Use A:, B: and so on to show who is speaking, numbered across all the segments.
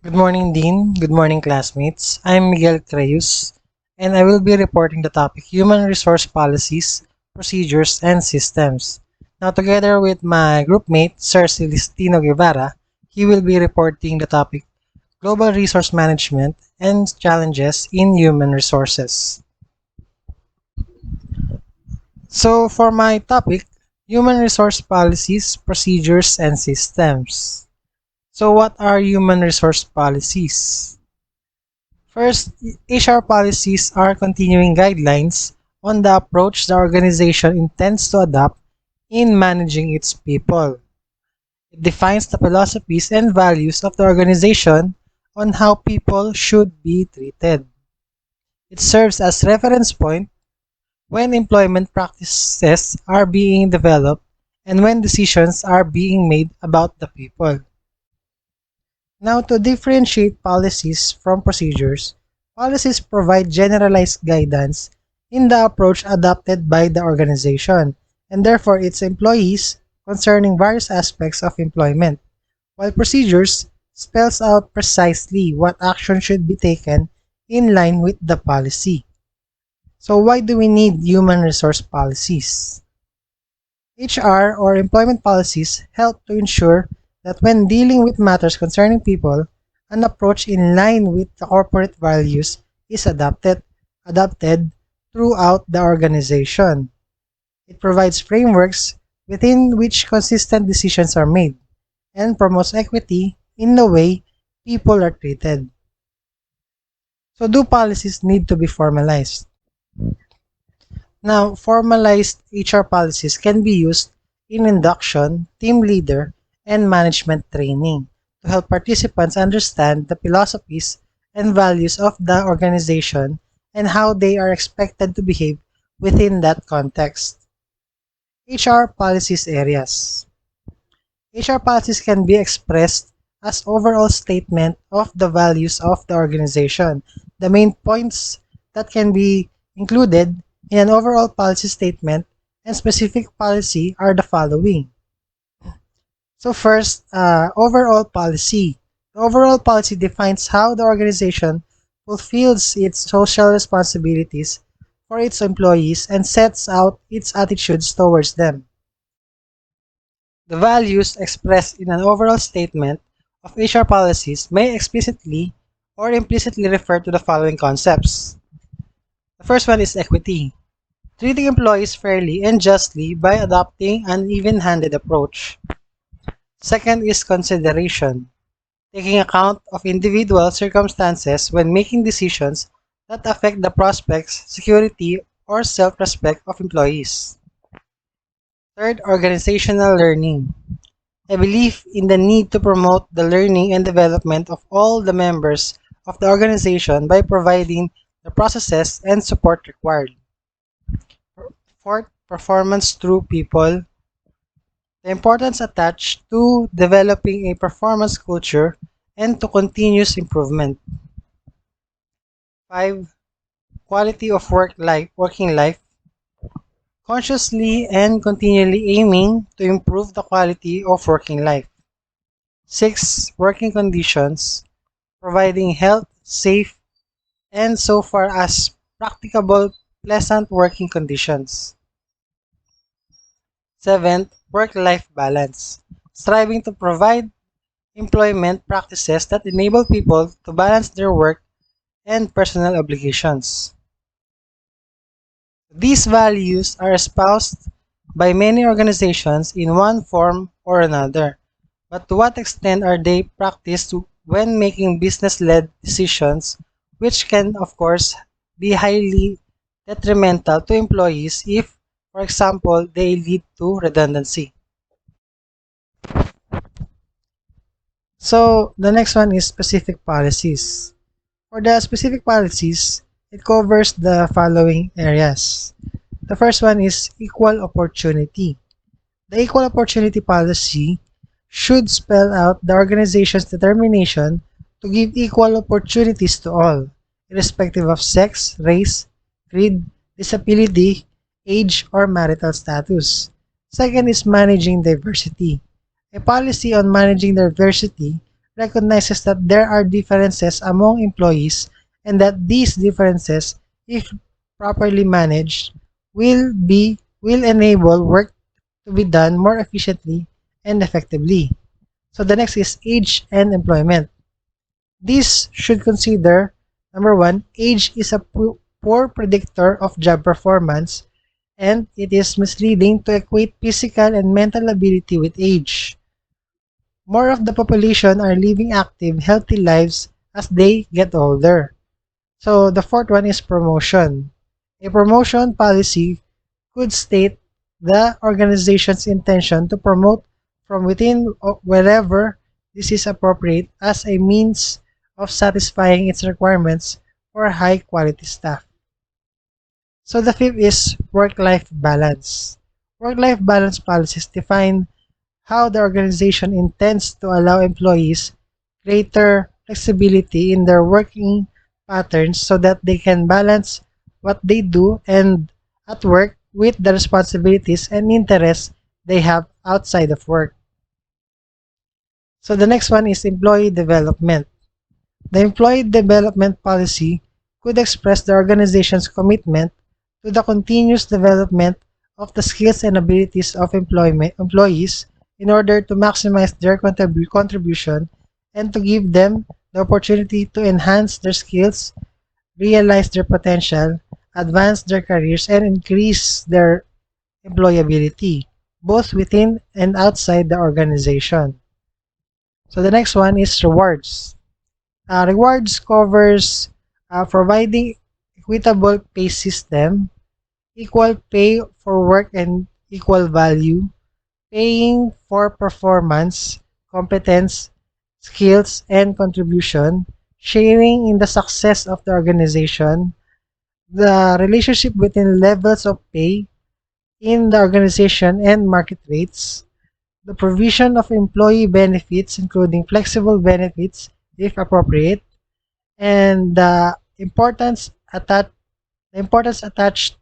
A: Good morning, Dean. Good morning, classmates. I'm Miguel Creyus, and I will be reporting the topic Human Resource Policies, Procedures, and Systems. Now, together with my groupmate, Sir Celestino Guevara, he will be reporting the topic Global Resource Management and Challenges in Human Resources. So, for my topic, Human Resource Policies, Procedures, and Systems. So, what are human resource policies? First, HR policies are continuing guidelines on the approach the organization intends to adopt in managing its people. It defines the philosophies and values of the organization on how people should be treated. It serves as reference point when employment practices are being developed and when decisions are being made about the people. Now, to differentiate policies from procedures, policies provide generalized guidance in the approach adopted by the organization and therefore its employees concerning various aspects of employment, while procedures spells out precisely what action should be taken in line with the policy. So why do we need human resource policies? HR or employment policies help to ensure that when dealing with matters concerning people, an approach in line with the corporate values is adopted throughout the organization. It provides frameworks within which consistent decisions are made and promotes equity in the way people are treated. So do policies need to be formalized? Now, formalized HR policies can be used in induction, team leader, and management training to help participants understand the philosophies and values of the organization and how they are expected to behave within that context. HR policies areas. HR policies can be expressed as overall statement of the values of the organization. The main points that can be included in an overall policy statement and specific policy are the following. So first, overall policy. The overall policy defines how the organization fulfills its social responsibilities for its employees and sets out its attitudes towards them. The values expressed in an overall statement of HR policies may explicitly or implicitly refer to the following concepts. The first one is equity, treating employees fairly and justly by adopting an even-handed approach. Second is consideration, taking account of individual circumstances when making decisions that affect the prospects, security, or self-respect of employees. Third, organizational learning, a belief in the need to promote the learning and development of all the members of the organization by providing the processes and support required. Fourth, performance through people, the importance attached to developing a performance culture and to continuous improvement. Five, quality of working life, consciously and continually aiming to improve the quality of working life. Six, working conditions, providing health, safe, and so far as practicable, pleasant working conditions. Seventh, work-life balance, striving to provide employment practices that enable people to balance their work and personal obligations. These values are espoused by many organizations in one form or another, but to what extent are they practiced when making business-led decisions, which can, of course, be highly detrimental to employees if, for example, they lead to redundancy. So, the next one is specific policies. For the specific policies, it covers the following areas. The first one is equal opportunity. The equal opportunity policy should spell out the organization's determination to give equal opportunities to all, irrespective of sex, race, creed, disability, age, or marital status. Second is managing diversity. A policy on managing diversity recognizes that there are differences among employees and that these differences, if properly managed, will enable work to be done more efficiently and effectively. So the next is age and employment. This should consider number one, age is a poor predictor of job performance, and it is misleading to equate physical and mental ability with age. More of the population are living active, healthy lives as they get older. So the fourth one is promotion. A promotion policy could state the organization's intention to promote from within wherever this is appropriate as a means of satisfying its requirements for high quality staff. So the fifth is work-life balance. Work-life balance policies define how the organization intends to allow employees greater flexibility in their working patterns so that they can balance what they do and at work with the responsibilities and interests they have outside of work. So the next one is employee development. The employee development policy could express the organization's commitment to the continuous development of the skills and abilities of employees in order to maximize their contribution and to give them the opportunity to enhance their skills, realize their potential, advance their careers, and increase their employability, both within and outside the organization. So the next one is rewards. Rewards covers providing equitable pay system, equal pay for work and equal value, paying for performance, competence, skills, and contribution, sharing in the success of the organization, the relationship between levels of pay in the organization and market rates, the provision of employee benefits, including flexible benefits if appropriate, and the importance attached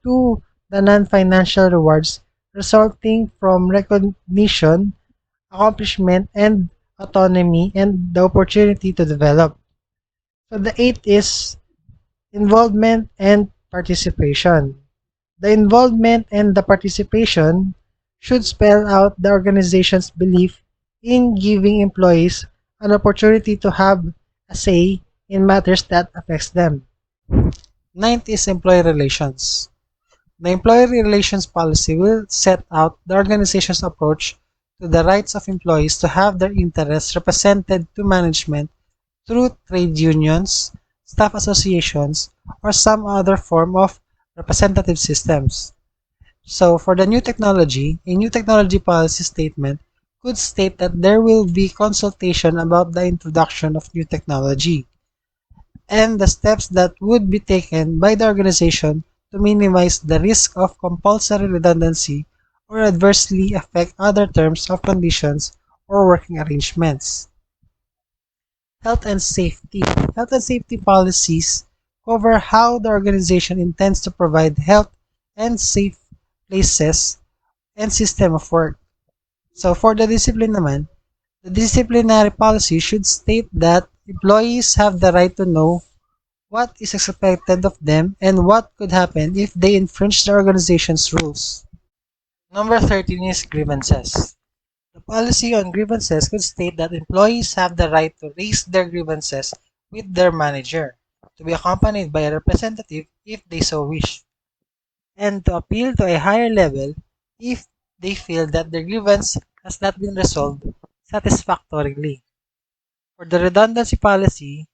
A: to the non-financial rewards resulting from recognition, accomplishment, and autonomy and the opportunity to develop. So the eighth is involvement and participation. The involvement and the participation should spell out the organization's belief in giving employees an opportunity to have a say in matters that affects them. Ninth is employee relations. The employee relations policy will set out the organization's approach to the rights of employees to have their interests represented to management through trade unions, staff associations, or some other form of representative systems. So for the new technology, a new technology policy statement could state that there will be consultation about the introduction of new technology and the steps that would be taken by the organization to minimize the risk of compulsory redundancy or adversely affect other terms of conditions or working arrangements. Health and safety. Health and safety policies cover how the organization intends to provide health and safe places and system of work. So for the discipline naman, the disciplinary policy should state that employees have the right to know what is expected of them and what could happen if they infringe the organization's rules. Number 13 is grievances. The policy on grievances could state that employees have the right to raise their grievances with their manager, to be accompanied by a representative if they so wish, and to appeal to a higher level if they feel that their grievance has not been resolved satisfactorily. For the redundancy policy,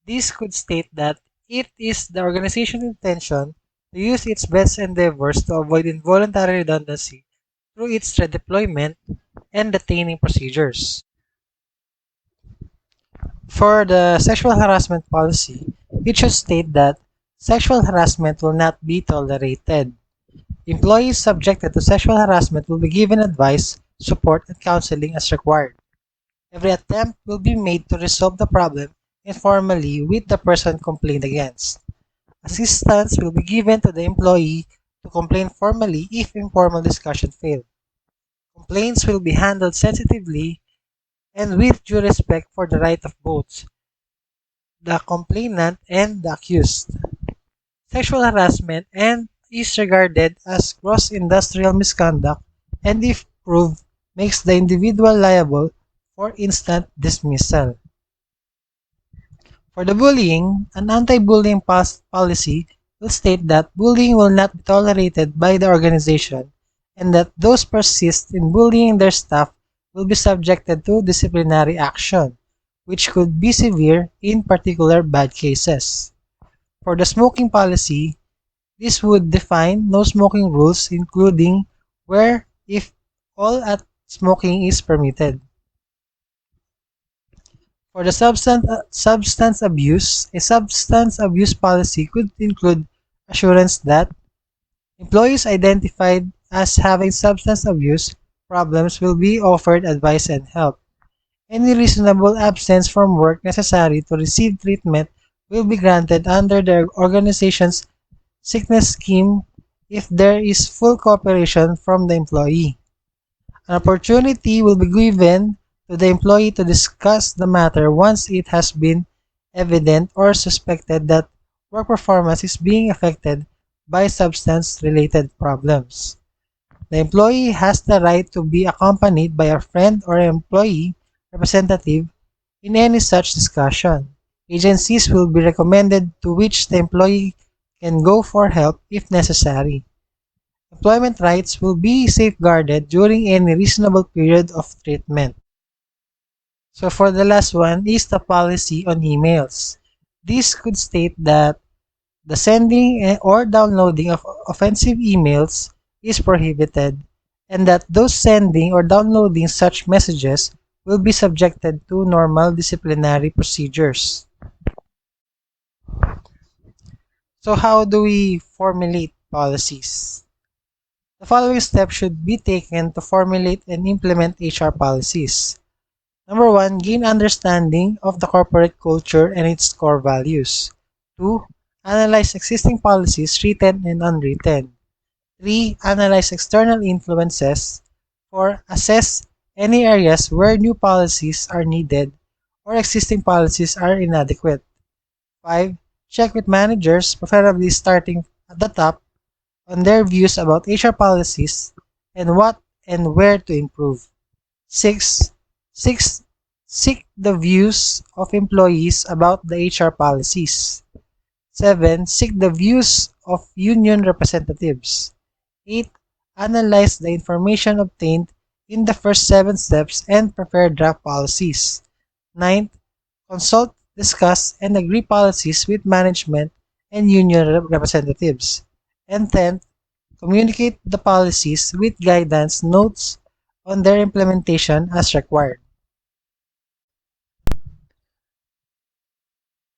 A: this could state that it is the organization's intention to use its best endeavors to avoid involuntary redundancy through its redeployment and detaining procedures. For the sexual harassment policy, it should state that sexual harassment will not be tolerated. Employees subjected to sexual harassment will be given advice, support, and counseling as required. Every attempt will be made to resolve the problem informally with the person complained against. Assistance will be given to the employee to complain formally if informal discussion failed. Complaints will be handled sensitively and with due respect for the right of both the complainant and the accused. Sexual harassment and is regarded as gross industrial misconduct and if proved makes the individual liable for instant dismissal. For the bullying, an anti-bullying policy will state that bullying will not be tolerated by the organization and that those persist in bullying their staff will be subjected to disciplinary action, which could be severe in particular bad cases. For the smoking policy, this would define no smoking rules including where if all at smoking is permitted. For the substance abuse, a substance abuse policy could include assurance that employees identified as having substance abuse problems will be offered advice and help. Any reasonable absence from work necessary to receive treatment will be granted under the organization's sickness scheme if there is full cooperation from the employee. An opportunity will be given to the employee to discuss the matter once it has been evident or suspected that work performance is being affected by substance-related problems. The employee has the right to be accompanied by a friend or employee representative in any such discussion. Agencies will be recommended to which the employee can go for help if necessary. Employment rights will be safeguarded during any reasonable period of treatment. So for the last one is the policy on emails. This could state that the sending or downloading of offensive emails is prohibited and that those sending or downloading such messages will be subjected to normal disciplinary procedures. So how do we formulate policies? The following steps should be taken to formulate and implement HR policies. Number 1, gain understanding of the corporate culture and its core values. 2, analyze existing policies, written and unwritten. 3, analyze external influences. 4, assess any areas where new policies are needed or existing policies are inadequate. 5, check with managers, preferably starting at the top, on their views about HR policies and what and where to improve. 6. Six, seek the views of employees about the HR policies. 7. Seek the views of union representatives. 8. Analyze the information obtained in the first 7 steps and prepare draft policies. 9. Consult, discuss, and agree policies with management and union representatives. And 10. Communicate the policies with guidance notes on their implementation as required.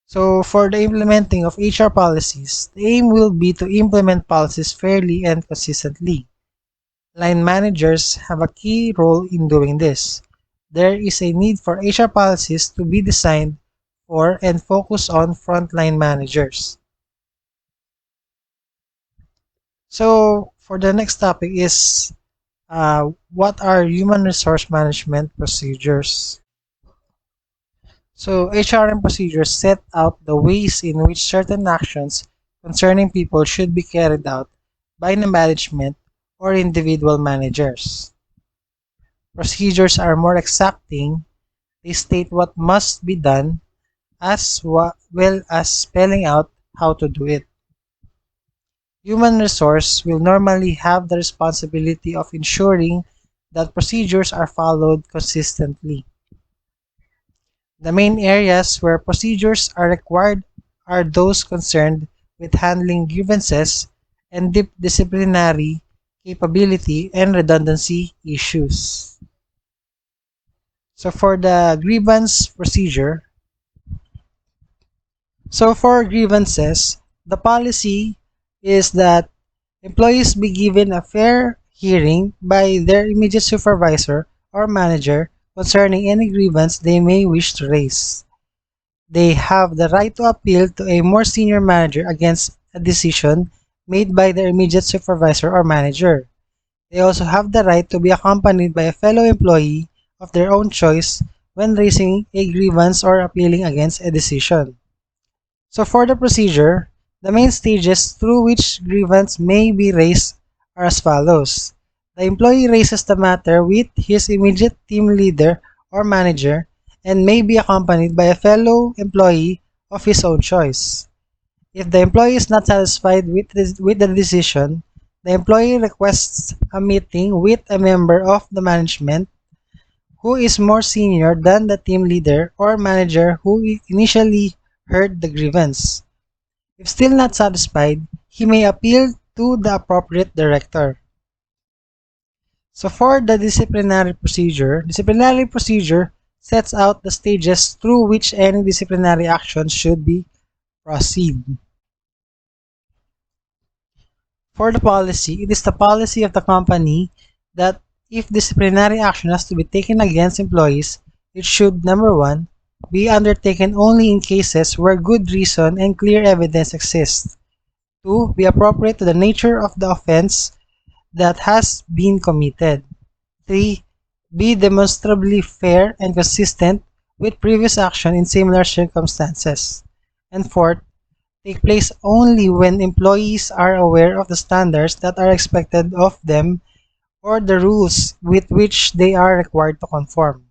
A: So for the implementing of HR policies, the aim will be to implement policies fairly and consistently. Line managers have a key role in doing this. There is a need for HR policies to be designed for and focus on frontline managers. So for the next topic is what are human resource management procedures? So HRM procedures set out the ways in which certain actions concerning people should be carried out by the management or individual managers. Procedures are more exacting. They state what must be done as well as spelling out how to do it. Human resource will normally have the responsibility of ensuring that procedures are followed consistently. The main areas where procedures are required are those concerned with handling grievances and disciplinary capability and redundancy issues. So for the grievance procedure, for grievances, the policy is that employees be given a fair hearing by their immediate supervisor or manager concerning any grievance they may wish to raise. They have the right to appeal to a more senior manager against a decision made by their immediate supervisor or manager. They also have the right to be accompanied by a fellow employee of their own choice when raising a grievance or appealing against a decision. So for the procedure, the main stages through which grievance may be raised are as follows. The employee raises the matter with his immediate team leader or manager and may be accompanied by a fellow employee of his own choice. If the employee is not satisfied with the decision, the employee requests a meeting with a member of the management who is more senior than the team leader or manager who initially heard the grievance. If still not satisfied, he may appeal to the appropriate director. So for the disciplinary procedure sets out the stages through which any disciplinary action should be proceed. For the policy, it is the policy of the company that if disciplinary action has to be taken against employees, it should, number one, be undertaken only in cases where good reason and clear evidence exist. Two, be appropriate to the nature of the offense that has been committed. Three, be demonstrably fair and consistent with previous action in similar circumstances. And fourth, take place only when employees are aware of the standards that are expected of them or the rules with which they are required to conform.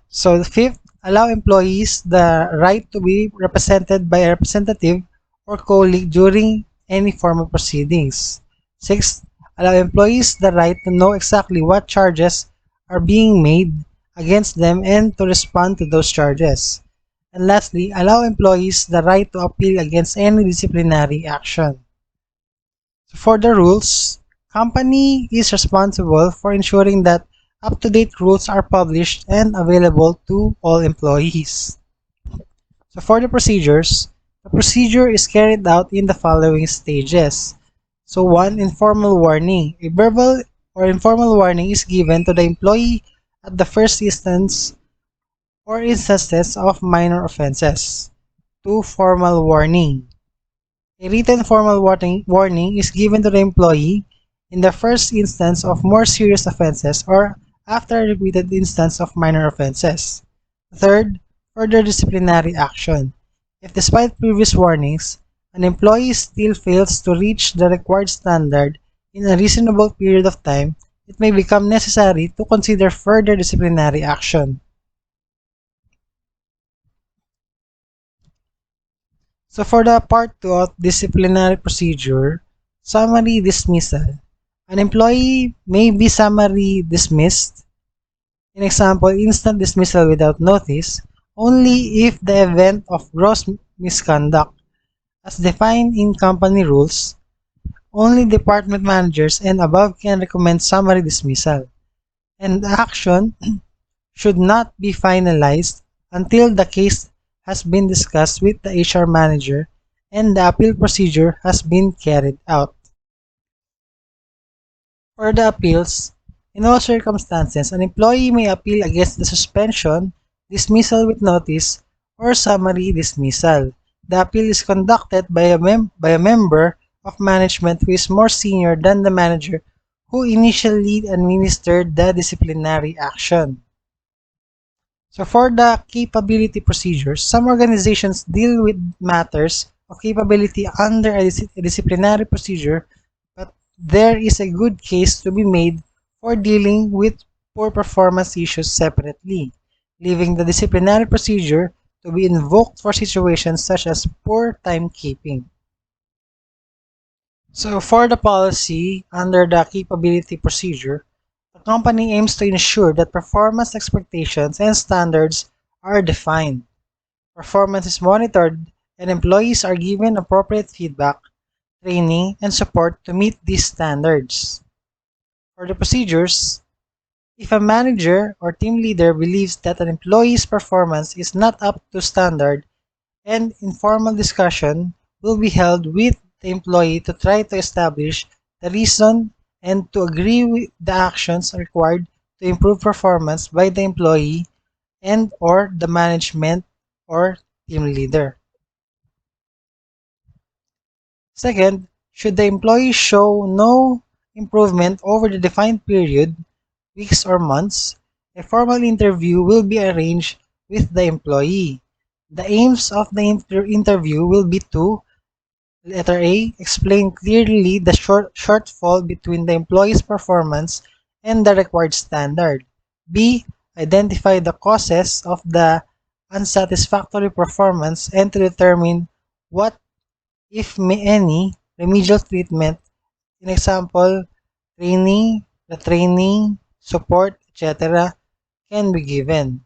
A: So the fifth, allow employees the right to be represented by a representative or colleague during any formal proceedings. Sixth, allow employees the right to know exactly what charges are being made against them and to respond to those charges. And lastly, allow employees the right to appeal against any disciplinary action. So for the rules, company is responsible for ensuring that up-to-date rules are published and available to all employees. So for the procedure is carried out in the following stages. So one, informal warning. A verbal or informal warning is given to the employee at the first instance or instances of minor offenses. Two, formal warning. A written formal warning is given to the employee in the first instance of more serious offenses or after a repeated instance of minor offenses. Third, further disciplinary action. If despite previous warnings, an employee still fails to reach the required standard in a reasonable period of time, it may become necessary to consider further disciplinary action. So for the part 2 of disciplinary procedure, summary dismissal. An employee may be summary dismissed, in example, instant dismissal without notice, only if the event of gross misconduct, as defined in company rules, only department managers and above can recommend summary dismissal, and action should not be finalized until the case has been discussed with the HR manager and the appeal procedure has been carried out. For the appeals, in all circumstances, an employee may appeal against the suspension, dismissal with notice, or summary dismissal. The appeal is conducted by a member of management who is more senior than the manager who initially administered the disciplinary action. So for the capability procedures, some organizations deal with matters of capability under a disciplinary procedure, but there is a good case to be made for dealing with poor performance issues separately, leaving the disciplinary procedure to be invoked for situations such as poor timekeeping. So for the policy under the capability procedure, the company aims to ensure that performance expectations and standards are defined. Performance is monitored and employees are given appropriate feedback, training, and support to meet these standards. For the procedures, if a manager or team leader believes that an employee's performance is not up to standard, an informal discussion will be held with the employee to try to establish the reason and to agree with the actions required to improve performance by the employee and or the management or team leader. Second, should the employee show no improvement over the defined period, weeks or months, A formal interview will be arranged with the employee. The aims of the interview will be to: letter A, explain clearly the shortfall between the employee's performance and the required standard. B, identify the causes of the unsatisfactory performance and to determine what, if any, remedial treatment, in example, training, retraining, support, etc., can be given.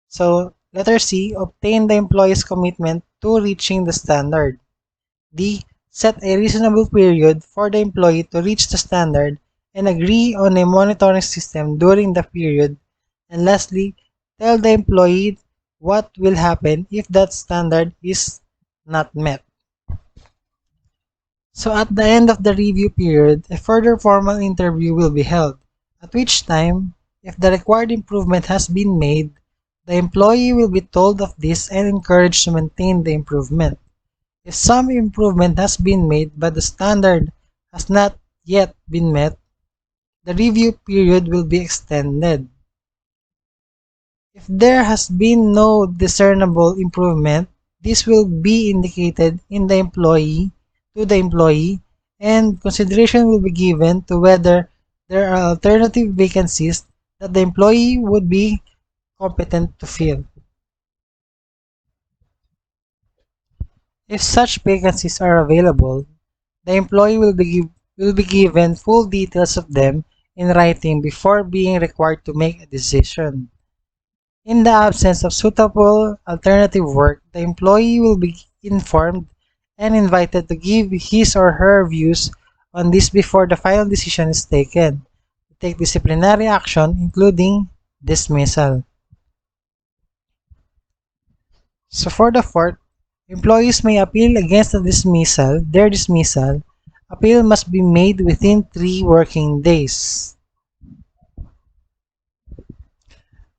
A: So, letter C, obtain the employee's commitment to reaching the standard. D. Set a reasonable period for the employee to reach the standard and agree on a monitoring system during the period. And lastly, tell the employee what will happen if that standard is not met. So at the end of the review period, a further formal interview will be held, at which time, if the required improvement has been made, the employee will be told of this and encouraged to maintain the improvement. If some improvement has been made but the standard has not yet been met, the review period will be extended. If there has been no discernible improvement, this will be indicated in the employee to the employee, and consideration will be given to whether there are alternative vacancies that the employee would be competent to fill. If such vacancies are available, the employee will be given full details of them in writing before being required to make a decision. In the absence of suitable alternative work, the employee will be informed and invited to give his or her views on this before the final decision is taken. To take disciplinary action, including dismissal. So for the fourth, employees may appeal against their dismissal. Appeal must be made within 3 working days.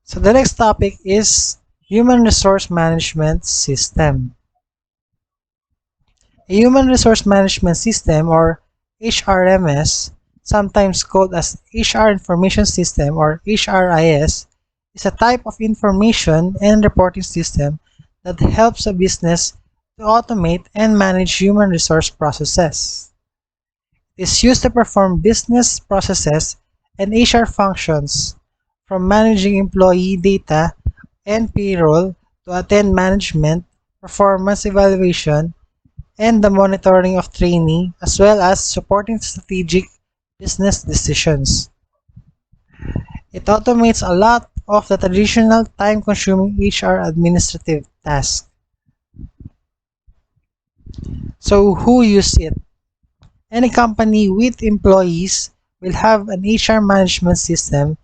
A: So the next topic is Human Resource Management System. A Human Resource Management System, or HRMS, sometimes called as HR Information System or HRIS, is a type of information and reporting system that helps a business to automate and manage human resource processes. It is used to perform business processes and HR functions, from managing employee data and payroll to attend management, performance evaluation, and the monitoring of training, as well as supporting strategic business decisions. It automates a lot of the traditional time-consuming HR administrative tasks. So who uses it? Any company with employees will have an HR management system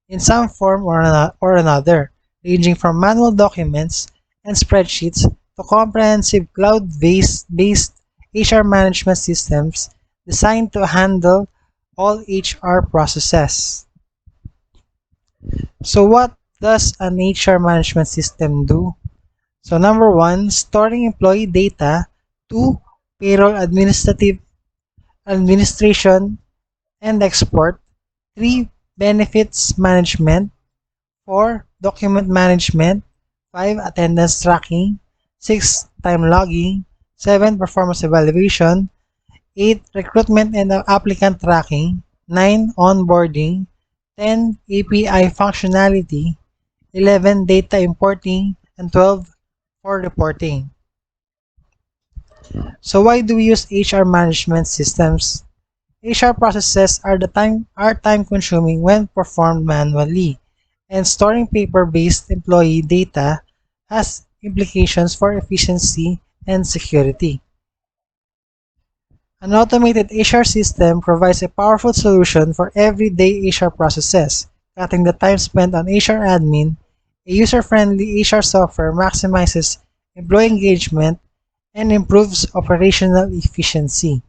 A: in some form or another, ranging from manual documents and spreadsheets to comprehensive cloud-based HR management systems designed to handle all HR processes. So what does an HR management system do? So number one, storing employee data. Two, payroll administration and export. Three, benefits management. Four, document management. Five, attendance tracking. Six, time logging. Seven, performance evaluation. Eight, recruitment and applicant tracking. Nine, onboarding. 10, API functionality. 11, data importing. And 12, for reporting. So why do we use HR management systems? HR processes are time consuming when performed manually, and storing paper-based employee data has implications for efficiency and security. An automated HR system provides a powerful solution for everyday HR processes, cutting the time spent on HR admin. A user-friendly HR software maximizes employee engagement and improves operational efficiency.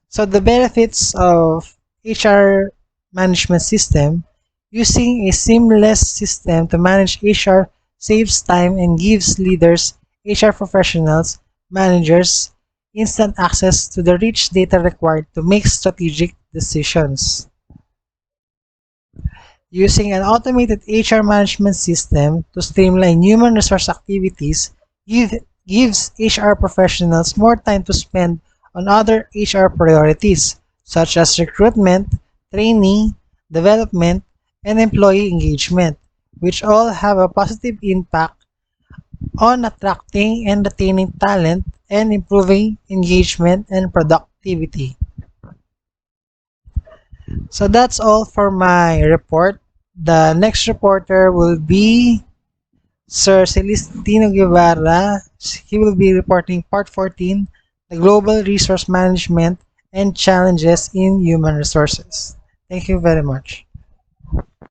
A: So the benefits of HR management system: using a seamless system to manage HR saves time and gives leaders, HR professionals, managers instant access to the rich data required to make strategic decisions. Using an automated HR management system to streamline human resource activities gives HR professionals more time to spend on other HR priorities, such as recruitment, training, development, and employee engagement, which all have a positive impact on attracting and retaining talent and improving engagement and productivity. So that's all for my report. The next reporter will be Sir Celestino Guevara. He will be reporting Part 14, the Global Resource Management and Challenges in Human Resources. Thank you very much.